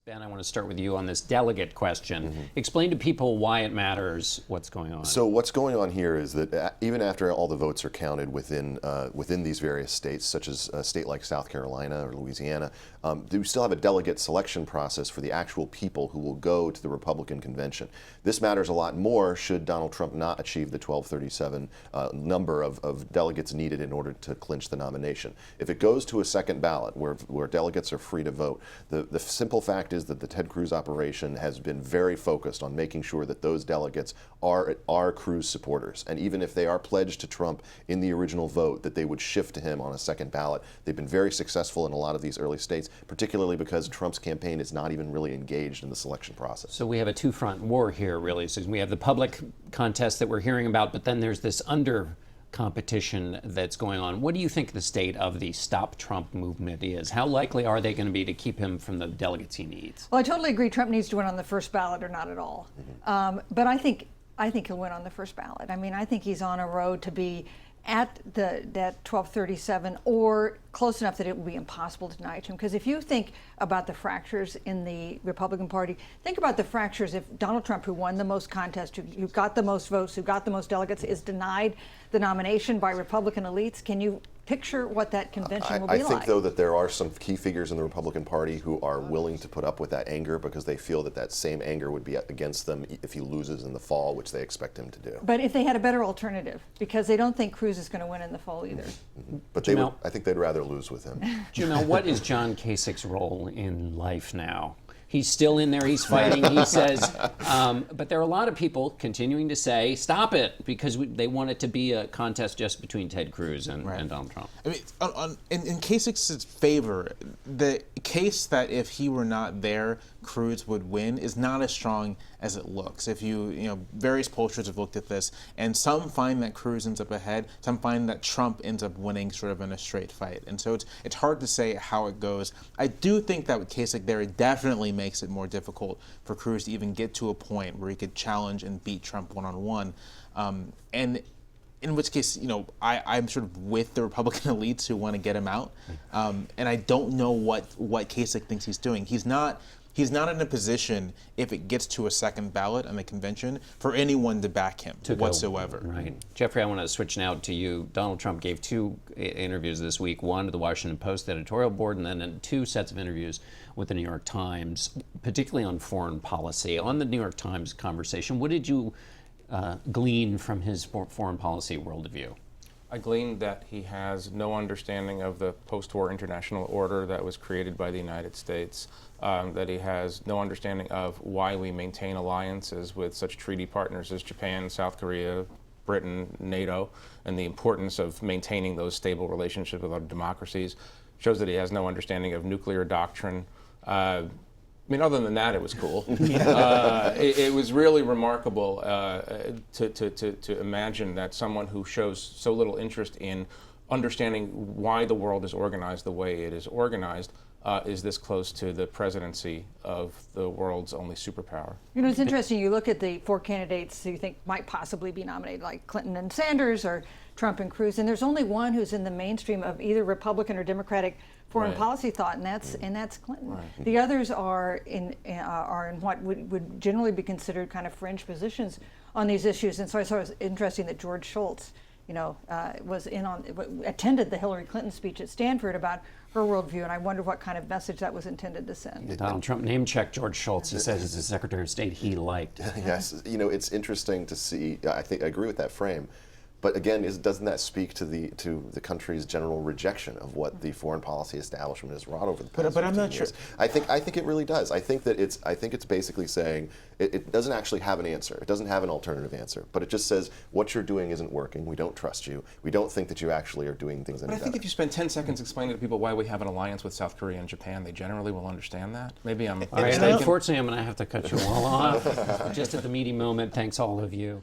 Ben, I want to start with you on this delegate question. Explain to people why it matters, what's going on. So what's going on here is that even after all the votes are counted within these various states, such as a state like South Carolina or Louisiana, we still have a delegate selection process for the actual people who will go to the Republican convention. This matters a lot more should Donald Trump not achieve the 1237 number of delegates needed in order to clinch the nomination. If it goes to a second ballot where delegates are free to vote, the simple fact is that the Ted Cruz operation has been very focused on making sure that those delegates are Cruz supporters. And even if they are pledged to Trump in the original vote, that they would shift to him on a second ballot. They've been very successful in a lot of these early states, particularly because Trump's campaign is not even really engaged in the selection process. So we have a two-front war here, really. So we have the public contest that we're hearing about, but then there's this competition that's going on. What do you think the state of the Stop Trump movement is? How likely are they going to be to keep him from the delegates he needs? Well, I totally agree. Trump needs to win on the first ballot or not at all. But I think he'll win on the first ballot. I mean, I think he's on a road to be at that 1237 or close enough that it will be impossible to deny to him. Because if you think about the fractures in the Republican Party, think about the fractures if Donald Trump, who won the most contests, who got the most votes, who got the most delegates, is denied the nomination by Republican elites. Can you picture what that convention will be like? I think, though, that there are some key figures in the Republican Party who are willing to put up with that anger because they feel that that same anger would be against them if he loses in the fall, which they expect him to do. But if they had a better alternative, because they don't think Cruz is going to win in the fall either. But they would, I think they'd rather lose with him. Jamelle, what is John Kasich's role in life now? He's still in there, he's fighting, he says, but there are a lot of people continuing to say, stop it, because they want it to be a contest just between Ted Cruz and Donald Trump. I mean, in Kasich's favor, the case that if he were not there, Cruz would win is not as strong as it looks. If various pollsters have looked at this, and some find that Cruz ends up ahead, some find that Trump ends up winning sort of in a straight fight. And so it's hard to say how it goes. I do think that with Kasich there, it definitely makes it more difficult for Cruz to even get to a point where he could challenge and beat Trump one-on-one. And in which case, I'm sort of with the Republican elites who want to get him out. And I don't know what Kasich thinks he's doing. He's not in a position, if it gets to a second ballot on the convention, for anyone to back him whatsoever. Right. Jeffrey, I want to switch now to you. Donald Trump gave two interviews this week, one to the Washington Post editorial board, and then two sets of interviews with the New York Times, particularly on foreign policy. On the New York Times conversation, what did you glean from his foreign policy worldview? I gleaned that he has no understanding of the post-war international order that was created by the United States, that he has no understanding of why we maintain alliances with such treaty partners as Japan, South Korea, Britain, NATO, and the importance of maintaining those stable relationships with other democracies. Shows that he has no understanding of nuclear doctrine. I mean, other than that, it was cool. It was really remarkable to imagine that someone who shows so little interest in understanding why the world is organized the way it is organized is this close to the presidency of the world's only superpower. It's interesting. You look at the four candidates who you think might possibly be nominated, like Clinton and Sanders or Trump and Cruz, and there's only one who's in the mainstream of either Republican or Democratic foreign policy thought, and that's Clinton. Right. The others are in what would generally be considered kind of fringe positions on these issues. And so I thought it was interesting that George Shultz, attended the Hillary Clinton speech at Stanford about her worldview, and I wonder what kind of message that was intended to send. Donald Trump name-checked George Shultz. He says as the Secretary of State he liked. Yes, it's interesting to see. I agree with that frame. But again, doesn't that speak to the country's general rejection of what the foreign policy establishment has wrought over the past 15 I'm not years? sure. I think it really does. I think it's basically saying it doesn't actually have an answer. It doesn't have an alternative answer. But it just says what you're doing isn't working. We don't trust you. We don't think that you actually are doing things any better. But I think if you spend 10 seconds explaining to people why we have an alliance with South Korea and Japan, they generally will understand that. Maybe I'm mistaken. Unfortunately, I'm going to have to cut you all off. Just at the meaty moment. Thanks all of you.